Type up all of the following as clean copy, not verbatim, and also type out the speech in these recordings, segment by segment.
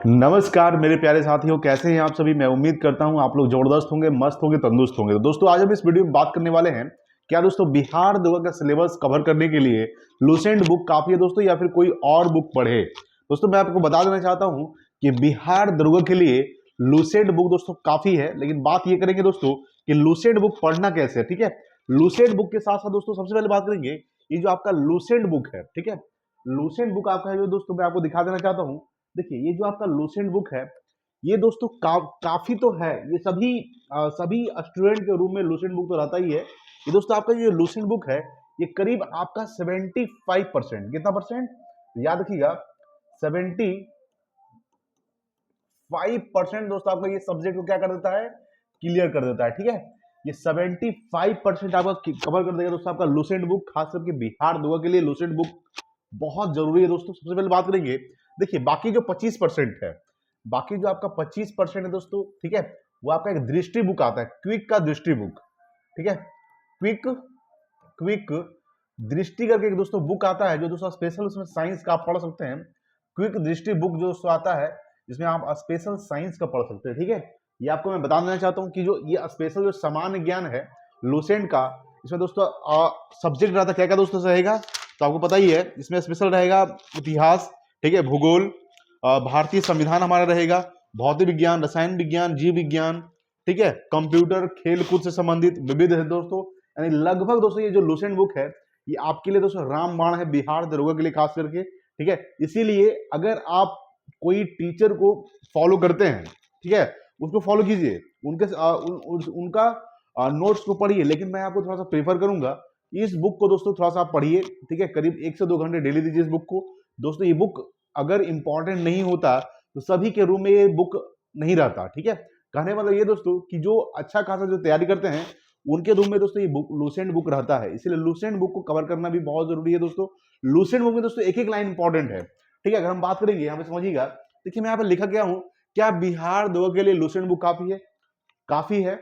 नमस्कार मेरे प्यारे साथियों, कैसे हैं आप सभी। मैं उम्मीद करता हूं आप लोग जबरदस्त होंगे, मस्त होंगे, तंदुरुस्त होंगे। तो दोस्तों आज हम इस वीडियो में बात करने वाले हैं क्या दोस्तों, बिहार दो का सिलेबस कवर करने के लिए लूसेंट बुक काफी है दोस्तों या फिर कोई और बुक पढ़े। दोस्तों मैं आपको बता देना चाहता हूं कि बिहार दुर्ग के लिए लूसेंट बुक दोस्तों काफी है, लेकिन बात ये करेंगे दोस्तों कि लूसेंट बुक पढ़ना कैसे है। ठीक है, लूसेंट बुक के साथ साथ दोस्तों सबसे पहले बात करेंगे ये जो आपका लूसेंट बुक है। ठीक है, लूसेंट बुक आपका है जो दोस्तों मैं आपको दिखा देना चाहता हूँ। देखिए ये जो आपका लूसेंट बुक है ये दोस्तों काफी तो है, ये सभी स्टूडेंट के रूम में लूसेंट बुक तो रहता ही है। ये दोस्तों आपका जो लूसेंट बुक है ये करीब आपका 75%, कितना परसेंट याद रखिएगा, 75% दोस्तों आपका ये सब्जेक्ट को क्या कर देता है, क्लियर कर देता है। ठीक है, ये 75% आपका कवर कर देगा दोस्तों आपका लूसेंट बुक। खास करके बिहार दुआ के लिए लूसेंट बुक बहुत जरूरी है दोस्तों। सबसे पहले बात करेंगे, देखिए बाकी जो 25% है, बाकी जो आपका 25% है दोस्तों, ठीक है, वो आपका एक दृष्टि बुक आता है, क्विक का दृष्टि बुक। ठीक है, क्विक क्विक दृष्टि करके एक दोस्तों बुक आता है जो दोस्तों स्पेशल उसमें साइंस का आप पढ़ सकते हैं। क्विक दृष्टि बुक जो दोस्तों आता है जिसमें आप स्पेशल साइंस का पढ़ सकते हैं। ठीक है, ये आपको मैं बता देना चाहता हूं कि जो ये स्पेशल जो सामान्य ज्ञान है लूसेंट का, इसमें दोस्तों सब्जेक्ट रहता क्या क्या दोस्तों रहेगा, तो आपको पता ही है इसमें स्पेशल रहेगा इतिहास, ठीक है, भूगोल, भारतीय संविधान हमारा रहेगा, भौतिक विज्ञान, रसायन विज्ञान, जीव विज्ञान, ठीक है, कंप्यूटर, खेल कूद से संबंधित विविध है दोस्तों। यानी लगभग दोस्तों ये जो लूसेंट बुक है ये आपके लिए दोस्तों रामबाण है बिहार दरोगा के लिए खास करके। ठीक है, इसीलिए अगर आप कोई टीचर को फॉलो करते हैं, ठीक है, उसको फॉलो कीजिए, उनका नोट्स को पढ़िए, लेकिन मैं आपको थोड़ा सा प्रेफर करूंगा इस बुक को दोस्तों थोड़ा सा आप पढ़िए। ठीक है, करीब 1 से 2 घंटे डेली दीजिए इस बुक को दोस्तों। ये बुक अगर इंपॉर्टेंट नहीं होता तो सभी के रूम में ये बुक नहीं रहता। ठीक है, कहने मतलब ये दोस्तों कि जो अच्छा खासा जो तैयारी करते हैं उनके रूम में दोस्तों ये बुक लूसेंट बुक रहता है, इसलिए लूसेंट बुक को कवर करना भी बहुत जरूरी है दोस्तों। लूसेंट बुक में दोस्तों एक एक लाइन इंपॉर्टेंट है। ठीक है, अगर हम बात करेंगे यहाँ पे समझिएगा, देखिए मैं यहाँ पे लिखा गया हूँ, क्या बिहार दो के लिए लूसेंट बुक काफी है? काफी है,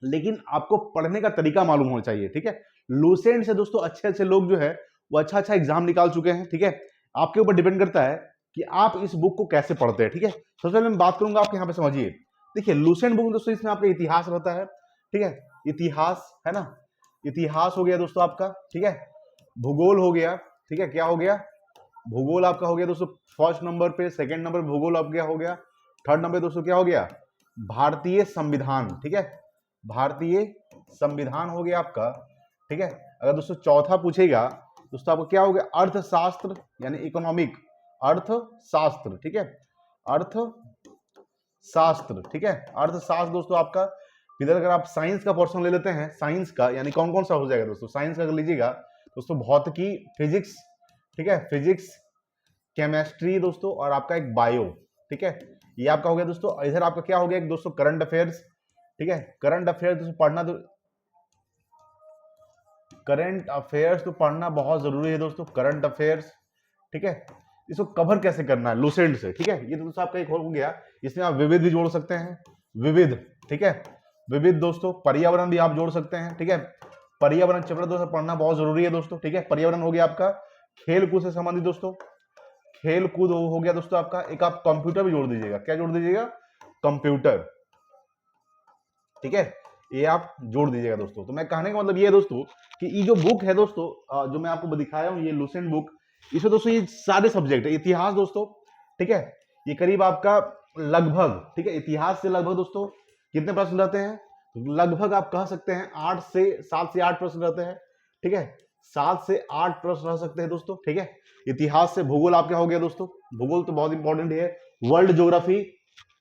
लेकिन आपको पढ़ने का तरीका मालूम होना चाहिए। ठीक है, लूसेंट से दोस्तों अच्छे अच्छे लोग जो है वो अच्छा अच्छा एग्जाम निकाल चुके हैं। ठीक है, आपके ऊपर डिपेंड करता है कि आप इस बुक को कैसे पढ़ते हैं। ठीक है, सबसे पहले मैं बात करूंगा, आप यहाँ पे समझिए। देखिए लूसेंट बुक दोस्तों इसमें आपका इतिहास रहता है। ठीक है, इतिहास है ना, इतिहास हो गया दोस्तों आपका। ठीक है, भूगोल हो गया। ठीक है, क्या हो गया, भूगोल आपका हो गया दोस्तों फर्स्ट नंबर पे, सेकंड नंबर भूगोल आपका हो गया, थर्ड नंबर दोस्तों क्या हो गया, भारतीय संविधान। ठीक है, भारतीय संविधान हो गया आपका। ठीक है, अगर दोस्तों चौथा पूछेगा दोस्तों आपको क्या हो गया, अर्थशास्त्र यानी इकोनॉमिक, अर्थशास्त्र। ठीक है, अर्थशास्त्र। ठीक है, अर्थशास्त्र दोस्तों आपका। इधर अगर आप साइंस का पोर्शन ले लेते हैं, साइंस का यानी कौन कौन सा हो जाएगा दोस्तों, साइंस का अगर लीजिएगा दोस्तों, भौतिकी, फिजिक्स, ठीक है, फिजिक्स, केमिस्ट्री दोस्तों, और आपका एक बायो। ठीक है, ये आपका हो गया दोस्तों। इधर आपका क्या हो गया एक दोस्तों, करंट अफेयर्स। ठीक है, करंट अफेयर्स दोस्तों पढ़ना, तो करंट अफेयर्स तो पढ़ना बहुत जरूरी है दोस्तों, करंट अफेयर्स। ठीक है, इसको कवर कैसे करना है लूसेंट से। ठीक है, ये तो दोस्तों आपका एक हो गया, इसमें आप विविध भी जोड़ सकते हैं, विविध। ठीक है, विविध दोस्तों, पर्यावरण भी आप जोड़ सकते हैं। ठीक है, पर्यावरण चैप्टर दोस्तों पढ़ना बहुत जरूरी है दोस्तों। ठीक है, पर्यावरण हो गया आपका, खेल कूद से संबंधित दोस्तों, खेल कूद हो गया दोस्तों आपका। एक आप कंप्यूटर भी जोड़ दीजिएगा, क्या जोड़ दीजिएगा, कंप्यूटर। ठीक है, ये आप जोड़ दीजिएगा दोस्तों। तो मैं कहने का मतलब ये है दोस्तों कि ये जो बुक है दोस्तों, जो मैं आपको दिखाया हूँ ये लूसेंट बुक, इसमें दोस्तों ये सारे सब्जेक्ट है। इतिहास दोस्तों, ठीक है, ये करीब आपका लगभग, ठीक है, इतिहास से लगभग दोस्तों कितने प्रश्न रहते हैं, लगभग आप कह सकते हैं 7 से 8 प्रश्न रहते हैं। ठीक है, 7 से 8 प्रश्न रह सकते हैं दोस्तों। ठीक है, इतिहास से भूगोल आपका हो गया दोस्तों, भूगोल तो बहुत इंपॉर्टेंट है, वर्ल्ड ज्योग्राफी,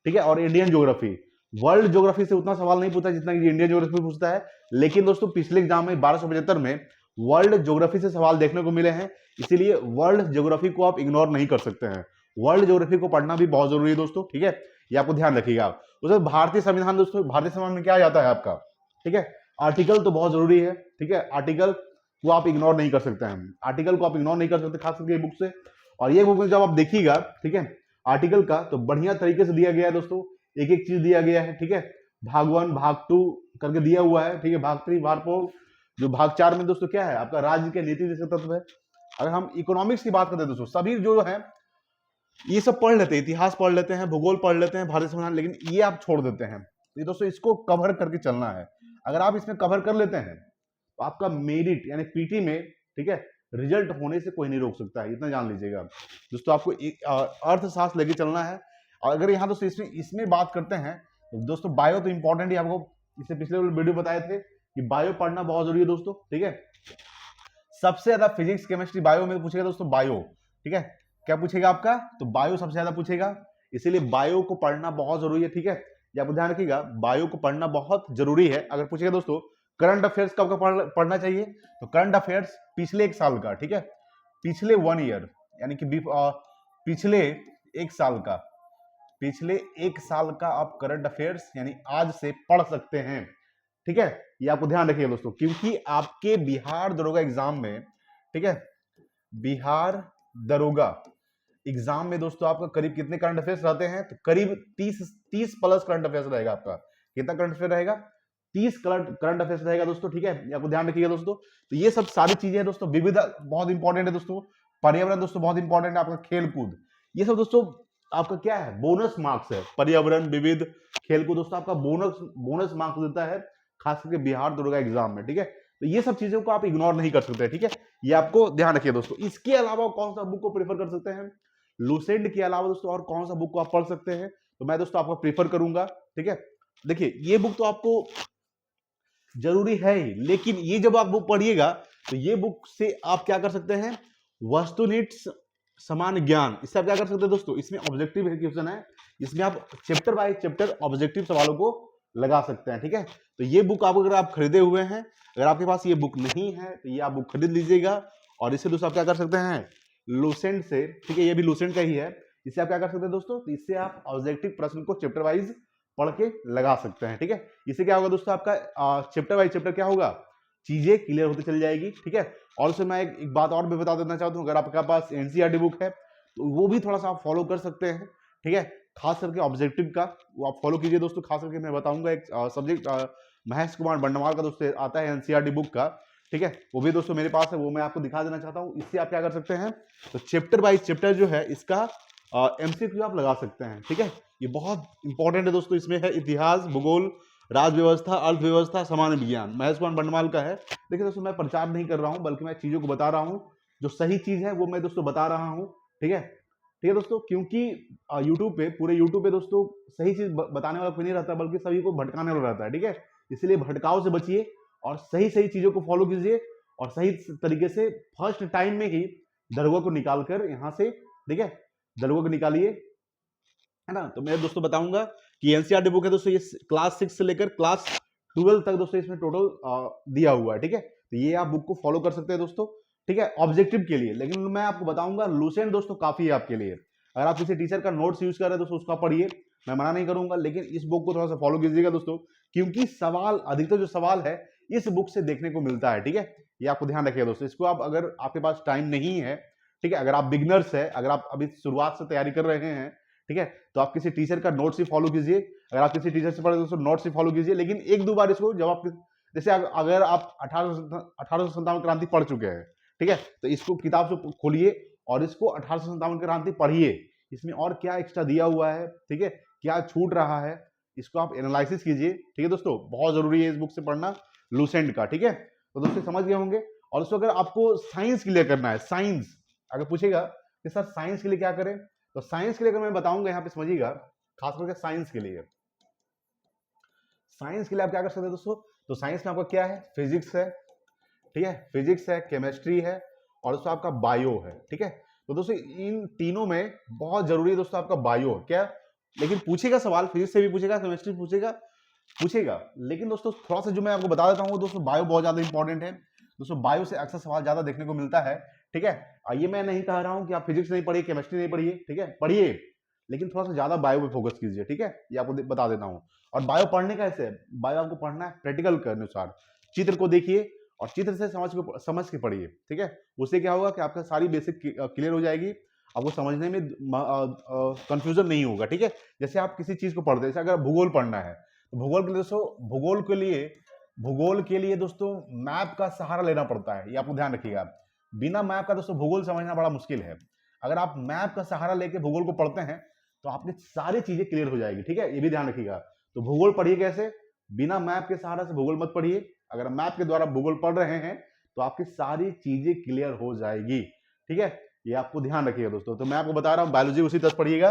ठीक है, और इंडियन ज्योग्राफी। वर्ल्ड ज्योग्राफी से उतना सवाल नहीं पूछता जितना कि इंडियन ज्योग्राफी पूछता है, लेकिन दोस्तों पिछले एग्जाम में 1275 में वर्ल्ड ज्योग्राफी से सवाल देखने को मिले हैं, इसीलिए वर्ल्ड ज्योग्राफी को आप इग्नोर नहीं कर सकते हैं। वर्ल्ड ज्योग्राफी को पढ़ना भी बहुत जरूरी है दोस्तों। ठीक है, ये आपको ध्यान रखिएगा। उसमें भारतीय संविधान दोस्तों, भारतीय संविधान में क्या जाता है आपका, ठीक है, आर्टिकल तो बहुत जरूरी है। ठीक है, आर्टिकल को आप इग्नोर नहीं कर सकते हैं, आर्टिकल को आप इग्नोर नहीं कर सकते खास करके बुक से। और ये बुक में जब आप देखिएगा, ठीक है, आर्टिकल का तो बढ़िया तरीके से दिया गया है दोस्तों, एक एक चीज दिया गया है। ठीक है, भाग 1 भाग 2 करके दिया हुआ है। ठीक है, भाग 3 भाग 4, जो भाग 4 में दोस्तों क्या है आपका, राज्य के नीति जैसे तत्व है। अगर हम इकोनॉमिक्स की बात करते हैं दोस्तों, सभी जो है ये सब पढ़ लेते हैं, इतिहास पढ़ लेते हैं, भूगोल पढ़ लेते हैं, भारतीय संविधान, लेकिन ये आप छोड़ देते हैं। ये दोस्तों इसको कवर करके चलना है। अगर आप इसमें कवर कर लेते हैं तो आपका मेरिट यानी पीटी में, ठीक है, रिजल्ट होने से कोई नहीं रोक सकता है, इतना जान लीजिएगा दोस्तों। आपको अर्थशास्त्र लेके चलना है। और अगर यहाँ दोस्तों इसमें बात करते हैं तो दोस्तों बायो तो इंपॉर्टेंट ही, आपको इससे पिछले वीडियो बताए थे कि बायो पढ़ना बहुत जरूरी है दोस्तों, ठीक है। सबसे ज्यादा फिजिक्स केमिस्ट्री बायो में पूछेगा दोस्तों, बायो, ठीक है, क्या पूछेगा आपका, तो बायो सबसे ज्यादा पूछेगा, इसीलिए बायो को पढ़ना बहुत जरूरी है, ठीक है। ये आप ध्यान रखिएगा, बायो को पढ़ना बहुत जरूरी है। अगर पूछेगा दोस्तों करंट अफेयर्स कब का पढ़ना चाहिए, तो करंट अफेयर्स पिछले 1 साल का, ठीक है, पिछले 1 ईयर यानी कि पिछले 1 साल का, पिछले 1 साल का आप करंट अफेयर्स यानी आज से पढ़ सकते हैं, ठीक है। ये आपको ध्यान रखिएगा दोस्तों, क्योंकि आपके बिहार दरोगा एग्जाम में, ठीक है, बिहार दरोगा एग्जाम में दोस्तों आपका करीब कितने करंट अफेयर्स रहते हैं, तो करीब 30 प्लस करंट अफेयर्स रहेगा आपका। कितना करंट अफेयर रहेगा, 30 करंट अफेयर्स रहेगा दोस्तों, ठीक है। आपको ध्यान रखिएगा दोस्तों। तो ये सब सारी चीजें हैं दोस्तों। विविधता बहुत इंपॉर्टेंट है दोस्तों, पर्यावरण दोस्तों बहुत इंपॉर्टेंट है, आपका खेल कूद, ये सब दोस्तों आपका क्या है, बोनस मार्क्स है। पर्यावरण, विविध, खेल कूद दोस्तों आपका बोनस मार्क्स देता है, खास करके बिहार दरोगा एग्जाम में, ठीक है। तो ये सब चीजों को आप इग्नोर नहीं कर सकते, ठीक है, ये आपको ध्यान रखिए दोस्तों। इसके अलावा कौन सा बुक को प्रेफर कर सकते हैं, लूसेंट के अलावा दोस्तों और कौन सा बुक को आप पढ़ सकते हैं, तो मैं दोस्तों आपको प्रेफर करूंगा, ठीक है। देखिए ये बुक तो आपको जरूरी है ही, लेकिन ये जब आप बुक पढ़िएगा तो ये बुक से आप क्या कर सकते हैं, वस्तुनिष्ठ समान ज्ञान, इससे आप क्या कर सकते हैं दोस्तों, इसमें ऑब्जेक्टिव क्वेश्चन है, इसमें आप चैप्टर बाय चैप्टर ऑब्जेक्टिव सवालों को लगा सकते हैं, ठीक है। तो ये बुक आप अगर आप खरीदे हुए हैं, अगर आपके पास ये बुक नहीं है तो ये आप बुक खरीद लीजिएगा। और इससे दोस्तों आप क्या कर सकते हैं, लूसेंट से, ठीक है, ये भी लूसेंट का ही है, इससे आप क्या कर सकते हैं दोस्तों, तो इससे आप ऑब्जेक्टिव प्रश्न को चैप्टर वाइज पढ़ के लगा सकते हैं, ठीक है। इससे क्या होगा दोस्तों, आपका चैप्टर वाइज चैप्टर क्या होगा, चीजें क्लियर होती चली जाएगी, ठीक है। और उसमें मैं एक बात और भी बता देना चाहता हूँ, अगर आपके पास एनसीईआरटी बुक है तो वो भी थोड़ा सा आप फॉलो कर सकते हैं, ठीक है, खास करके ऑब्जेक्टिव का वो आप फॉलो कीजिए दोस्तों। खास करके मैं बताऊंगा एक सब्जेक्ट महेश कुमार बंडमाल का दोस्तों आता है एनसीईआरटी बुक का, ठीक है, वो भी दोस्तों मेरे पास है, वो मैं आपको दिखा देना चाहता हूँ। इससे आप क्या कर सकते हैं, तो चैप्टर बाय चैप्टर जो है इसका एमसीक्यू आप लगा सकते हैं, ठीक है। ये बहुत इंपॉर्टेंट है दोस्तों, इसमें है इतिहास, भूगोल, राज व्यवस्था, अर्थव्यवस्था, सामान्य विज्ञान, महेश कुमार बंडमाल का है। देखिए दोस्तों मैं प्रचार नहीं कर रहा हूँ, बल्कि मैं चीजों को बता रहा हूँ, जो सही चीज है वो मैं दोस्तों बता रहा हूँ, ठीक है, ठीक है दोस्तों। क्योंकि यूट्यूब पे, पूरे यूट्यूब पे दोस्तों सही चीज बताने वाला कोई नहीं रहता, बल्कि सभी को भटकाने वाला रहता है, ठीक है। इसलिए भटकाव से बचिए और सही सही चीजों को फॉलो कीजिए, और सही तरीके से फर्स्ट टाइम में ही दरोगा को निकालकर यहाँ से, ठीक है, दरोगा को निकालिए, है ना। तो मैं दोस्तों बताऊंगा कि एनसीईआरटी बुक है दोस्तों, ये क्लास 6 से लेकर क्लास 12 तक दोस्तों इसमें टोटल दिया हुआ है, ठीक है। तो ये आप बुक को फॉलो कर सकते हैं दोस्तों, ठीक है, ऑब्जेक्टिव के लिए। लेकिन मैं आपको बताऊंगा लूसेंट दोस्तों काफी है आपके लिए। अगर आप किसी टीचर का नोट्स यूज कर रहे हैं दोस्तों उसका पढ़िए, मैं मना नहीं करूंगा, लेकिन इस बुक को थोड़ा सा फॉलो कीजिएगा दोस्तों, क्योंकि सवाल अधिकतर जो सवाल है इस बुक से देखने को मिलता है, ठीक है। ये आपको ध्यान रखिएगा दोस्तों। इसको आप, अगर आपके पास टाइम नहीं है, ठीक है, अगर आप बिगनर्स है, अगर आप अभी शुरुआत से तैयारी कर रहे हैं, ठीक है, तो आप किसी टीचर का नोट्स ही फॉलो कीजिए। अगर आप किसी टीचर से पढ़े दोस्तों नोट्स ही फॉलो कीजिए, लेकिन 1-2 बार इसको जब आप, जैसे अगर आप 1857 क्रांति पढ़ चुके हैं, ठीक है, तो इसको किताब से खोलिए और इसको 1857 क्रांति पढ़िए, इसमें और क्या एक्स्ट्रा दिया हुआ है, ठीक है, क्या छूट रहा है, इसको आप एनालिसिस कीजिए, ठीक है दोस्तों। बहुत जरूरी है इस बुक से पढ़ना लूसेंट का, ठीक है। तो दोस्तों समझ गए होंगे। और उसको अगर आपको साइंस क्लियर करना है, साइंस अगर पूछेगा कि सर साइंस के लिए क्या करें, तो साइंस के लिए अगर मैं बताऊंगा यहाँ पे समझिएगा, खास करके साइंस के लिए, साइंस के लिए आप क्या कर सकते हैं दोस्तों, तो साइंस में आपका क्या है, फिजिक्स है, ठीक है, फिजिक्स है, केमिस्ट्री है, और दोस्तों आपका बायो है, ठीक है। तो दोस्तों इन तीनों में बहुत जरूरी है दोस्तों आपका बायो क्या, लेकिन पूछेगा सवाल, फिजिक्स से भी पूछेगा, केमिस्ट्री पूछेगा, लेकिन दोस्तों थोड़ा सा जो मैं आपको बता देता हूँ दोस्तों, बायो बहुत ज्यादा इंपॉर्टेंट है दोस्तों, बायो से अक्सर सवाल ज्यादा देखने को मिलता है, ठीक है। ये मैं नहीं कह रहा हूँ कि आप फिजिक्स नहीं पढ़िए, केमिस्ट्री नहीं पढ़िए, ठीक है, पढ़िए, लेकिन थोड़ा सा ज्यादा बायो पे फोकस कीजिए, ठीक है, ये आपको बता देता हूँ। और बायो पढ़ने का ऐसे, बायो आपको पढ़ना है प्रैक्टिकल के अनुसार, चित्र को देखिए और चित्र से समझ के पढ़िए, ठीक है। उससे क्या होगा कि आपका सारी बेसिक क्लियर हो जाएगी, आपको समझने में कंफ्यूजन नहीं होगा, ठीक है। जैसे आप किसी चीज को पढ़ते हैं, जैसे अगर भूगोल पढ़ना है तो भूगोल के लिए दोस्तों, भूगोल के लिए दोस्तों मैप का सहारा लेना पड़ता है, ये आपको ध्यान रखिएगा। बिना मैप का दोस्तों भूगोल समझना बड़ा मुश्किल है। अगर आप मैप का सहारा लेके भूगोल को पढ़ते हैं तो आपकी सारी चीजें क्लियर हो जाएगी, ठीक है, ये भी ध्यान रखिएगा। तो भूगोल पढ़िए कैसे, बिना मैप के सहारा से भूगोल मत पढ़िए, अगर मैप के द्वारा भूगोल पढ़ रहे हैं तो आपकी सारी चीजें क्लियर हो जाएगी, ठीक है, ये आपको ध्यान रखिएगा दोस्तों। तो मैं आपको बता रहा हूँ बायोलॉजी उसी तरह पढ़िएगा,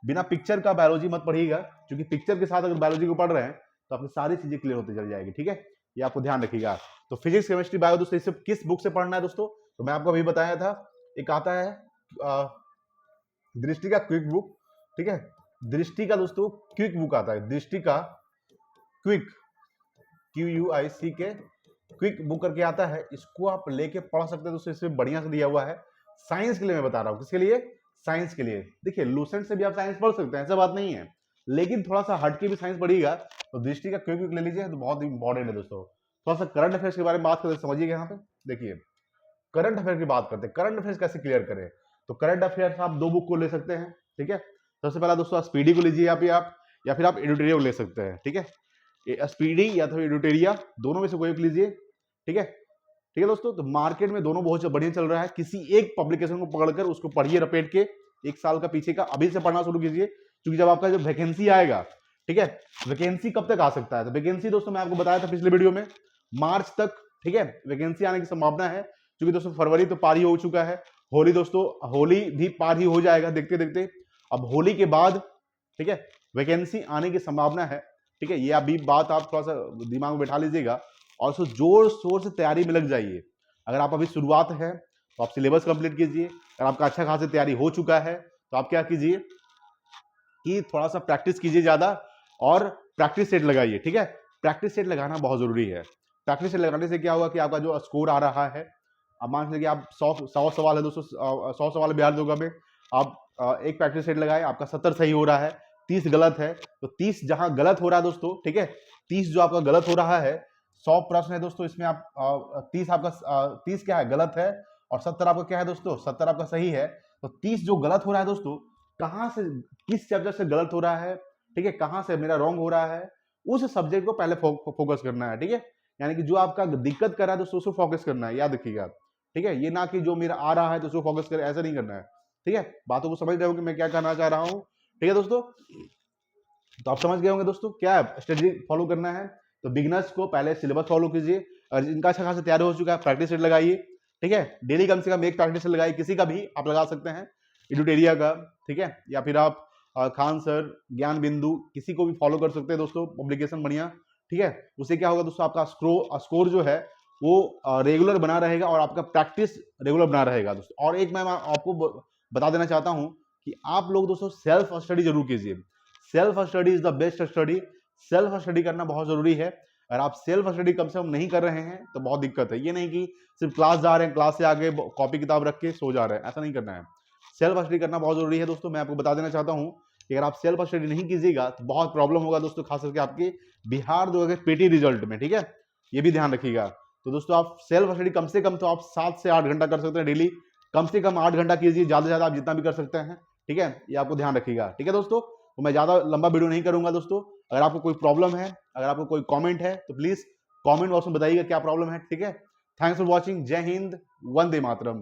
बिना पिक्चर का बायोलॉजी मत पढ़िएगा, क्योंकि पिक्चर के साथ अगर बायोलॉजी को पढ़ रहे हैं तो आपकी सारी चीजें क्लियर होती चल जाएगी, ठीक है, ये आपको ध्यान रखिएगा। तो फिजिक्स केमिस्ट्री बायो दोस्तों इसे किस बुक से पढ़ना है दोस्तों, तो मैं आपको अभी बताया था, एक आता है दृष्टि का क्विक बुक, ठीक है, दृष्टि का दोस्तों क्विक बुक आता है, दृष्टि का क्विक QUICK क्विक बुक करके आता है, इसको आप लेके पढ़ सकते हैं दोस्तों, इसमें बढ़िया से दिया हुआ है। साइंस के लिए मैं बता रहा हूँ, किसके लिए, साइंस के लिए। देखिए लूसेंट से भी आप साइंस पढ़ सकते हैं, ऐसा बात नहीं है, लेकिन थोड़ा सा हट के भी साइंस पढ़िएगा तो दृष्टि का क्विक बुक ले लीजिए, तो बहुत इंपॉर्टेंट है दोस्तों। थोड़ा सा करंट अफेयर्स के बारे में बात करते समझिएगा, यहाँ पे देखिए करंट अफेयर की बात करते हैं, करंट अफेयर्स कैसे क्लियर करें, तो करंट अफेयर्स आप दो बुक को ले सकते हैं, ठीक है। सबसे पहला दोस्तों स्पीडी को लीजिए आप, या फिर आप एडिटोरिया को ले सकते हैं, ठीक है, स्पीडी या तो एडिटोरिया, दोनों में से कोई एक लीजिए, ठीक है, ठीक है दोस्तों। तो मार्केट में दोनों बहुत बढ़िया चल रहा है, किसी एक पब्लिकेशन को पकड़कर उसको पढ़िए रपेट के, एक साल का पीछे का अभी से पढ़ना शुरू कीजिए, क्योंकि जब आपका जो वैकेंसी आएगा, ठीक है, वैकेंसी कब तक आ सकता है, तो वैकेंसी दोस्तों मैं आपको बताया था पिछले वीडियो में, मार्च तक, ठीक है, वैकेंसी आने की संभावना है, क्योंकि दोस्तों फरवरी तो पार ही हो चुका है, होली दोस्तों, होली भी पार ही हो जाएगा देखते देखते, अब होली के बाद, ठीक है, वैकेंसी आने की संभावना है, ठीक है, ये अभी बात आप थोड़ा सा दिमाग में बैठा लीजिएगा, और उसको जोर शोर से तैयारी में लग जाइए। अगर आप अभी शुरुआत है तो आप सिलेबस कंप्लीट कीजिए, अगर आपका अच्छा खासी तैयारी हो चुका है तो आप क्या कीजिए कि थोड़ा सा प्रैक्टिस कीजिए ज्यादा, और प्रैक्टिस सेट लगाइए, ठीक है, प्रैक्टिस सेट लगाना बहुत जरूरी है। प्रैक्टिस सेट लगाने से क्या होगा कि आपका जो स्कोर आ रहा है, अब मान लीजिए आप 100 सवाल है दोस्तों, 100 सवाल बिहार दोगा में, आप एक प्रैक्टिस सेट लगाए, आपका 70 सही हो रहा है, 30 गलत है, तो 30 जहां गलत हो रहा है दोस्तों, ठीक है, 30 जो आपका गलत हो रहा है, 100 प्रश्न है दोस्तों, इसमें आप 30 आपका 30 क्या है गलत है, और 70 आपका क्या है दोस्तों, 70 आपका सही है, तो 30 जो गलत हो रहा है दोस्तों, कहां से, किस चैप्टर से गलत हो रहा है, ठीक है, कहां से मेरा रॉन्ग हो रहा है, उस सब्जेक्ट को पहले फोकस करना है, ठीक है, यानी कि जो आपका दिक्कत कर रहा है दोस्तों उसको फोकस करना है, याद रखिएगा, ठीक है, ये ना कि जो मेरा आ रहा है तो उसको फोकस करे, ऐसा नहीं करना है, ठीक है, बातों को समझ रहे हो कि मैं क्या कहना चाह रहा हूं, ठीक है दोस्तों। तो आप समझ गए होंगे दोस्तों क्या स्ट्रेटजी फॉलो करना है, तो बिगिनर्स को पहले सिलेबस फॉलो कीजिए, और जिनका अच्छा खासा तैयार हो चुका है प्रैक्टिस सेट लगाइए, ठीक है, डेली कम से कम एक प्रैक्टिस सेट लगाइए, किसी का भी आप लगा सकते हैं, एडिटोरिया का, ठीक है, या फिर आप खान सर, ज्ञान बिंदु, किसी को भी फॉलो कर सकते हैं दोस्तों, पब्लिकेशन बढ़िया, ठीक है, उससे क्या होगा दोस्तों, आपका स्कोर जो है वो रेगुलर बना रहेगा, और आपका प्रैक्टिस रेगुलर बना रहेगा दोस्तों। और एक मैं आपको बता देना चाहता हूं कि आप लोग दोस्तों सेल्फ स्टडी जरूर कीजिए, self study is the best study, self study करना बहुत जरूरी है। अगर आप सेल्फ स्टडी कम से कम नहीं कर रहे हैं तो बहुत दिक्कत है, ये नहीं कि सिर्फ क्लास जा रहे हैं, क्लास से आगे कॉपी किताब रख के सो जा रहे हैं, ऐसा नहीं करना है, सेल्फ स्टडी करना बहुत जरूरी है दोस्तों। मैं आपको बता देना चाहता हूं कि अगर आप सेल्फ स्टडी नहीं कीजिएगा तो बहुत प्रॉब्लम होगा दोस्तों, खास करके आपके बिहार 2023 पेटी रिजल्ट में, ठीक है, ये भी ध्यान रखिएगा। तो दोस्तों आप सेल्फ स्टडी कम से कम तो आप 7 से 8 घंटा कर सकते हैं डेली, कम से कम 8 घंटा कीजिए, ज्यादा से ज्यादा आप जितना भी कर सकते हैं, ठीक है, ये आपको ध्यान रखिएगा, ठीक है दोस्तों। तो मैं ज्यादा लंबा वीडियो नहीं करूंगा दोस्तों, अगर आपको कोई प्रॉब्लम है, अगर आपको कोई कमेंट है तो प्लीज कमेंट बॉक्स में बताइएगा क्या प्रॉब्लम है, ठीक है। थैंक्स फॉर वॉचिंग, जय हिंद, वंदे मातरम।